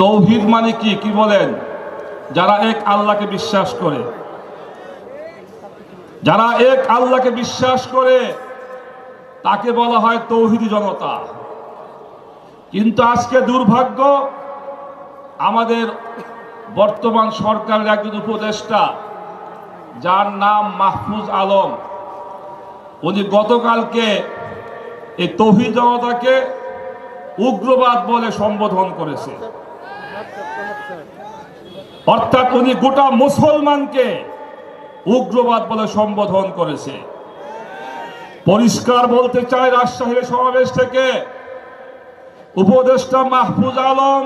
তৌহিদ মানে কি কি বলেন? যারা এক আল্লাহকে বিশ্বাস করে, যারা এক আল্লাহকে বিশ্বাস করে তাকে বলা হয় তৌহিদি জনতা। কিন্তু আজকে দুর্ভাগ্য, আমাদের বর্তমান সরকারের একজন উপদেষ্টা যার নাম মাহফুজ আলম, উনি গতকালকে এই তৌহিদ জনতাকে উগ্রবাদ বলে সম্বোধন করেছে। অর্থাৎ উনি গোটা মুসলমানকে উগ্রবাদ বলে সম্বোধন করেছে। পরিষ্কার বলতে চাই, রাজশাহীর সমাবেশ থেকে উপদেষ্টা মাহফুজ আলম,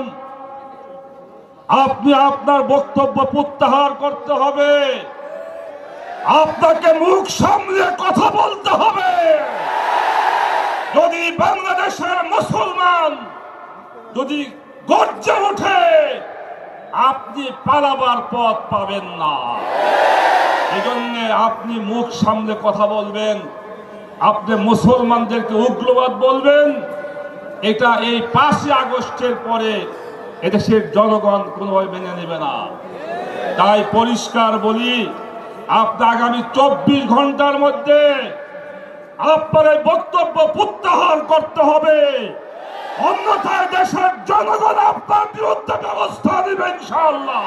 আপনি আপনার বক্তব্য প্রত্যাহার করতে হবে। আপনাকে মুখ সামলে কথা বলতে হবে। যদি বাংলাদেশের মুসলমান যদি গর্জে ওঠে, আপনি পালাবার পথ পাবেন না। এজন্য আপনি মুখ সামলে কথা বলবেন, আপনি মুসলমানদেরকে উগ্রবাদ বলবেন। এটা এই 5ই আগস্টের পরে এদেশের জনগণ কোনোভাবে মেনে নেবে না। তাই পরিষ্কার বলি, আপনি আগামী 24 ঘন্টার মধ্যে আপনার এই বক্তব্য প্রত্যাহার করতে হবে, অন্যথায় দেশের জনগণ আপনার বিরুদ্ধে ব্যবস্থা নেবে ইনশাআল্লাহ।